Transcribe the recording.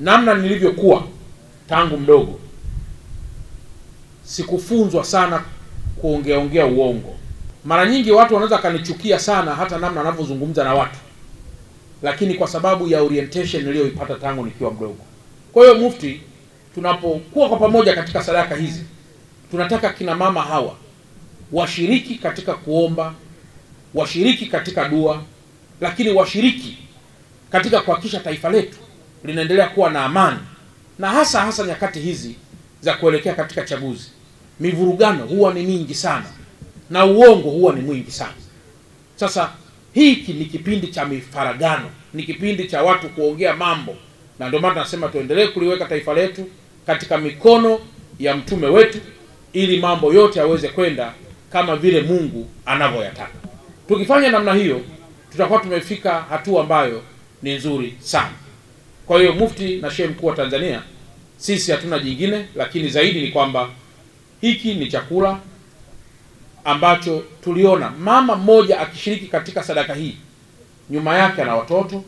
namna nilivyokuwa tangu mdogo, sikufunzwa sana kuongea uongo. Mara nyingi watu wanaweza kanichukia sana hata namna ninavyozungumza na watu, lakini kwa sababu ya orientation niliyoipata tangu nikiwa mdogo. Kwa hiyo Mufti, tunapokuwa kwa pamoja katika sadaka hizi, tunataka kina mama hawa washiriki katika kuomba, washiriki katika dua, lakini washiriki katika kuhakikisha taifa letu linaendelea kuwa na amani, na hasa nyakati hizi za kuelekea katika chaguzi. Mivurugano huwa ni mingi sana na uongo huwa ni mwingi sana. Sasa hiki ni kipindi cha mifaragano, ni kipindi cha watu kuongea mambo, na ndio maana tunasema tuendelee kuliweka taifa letu katika mikono ya mtume wetu ili mambo yote yaweze kwenda kama vile Mungu anavyoyataka. Tukifanya namna hiyo, tutakuwa tumefika hatua ambayo ni nzuri sana. Kwa hiyo Mufti na Sheikh Mkuu wa Tanzania, sisi hatuna jingine, lakini zaidi ni kwamba hiki ni chakula ambacho tuliona mama mmoja akishiriki katika sadaka hii, nyuma yake ana watoto,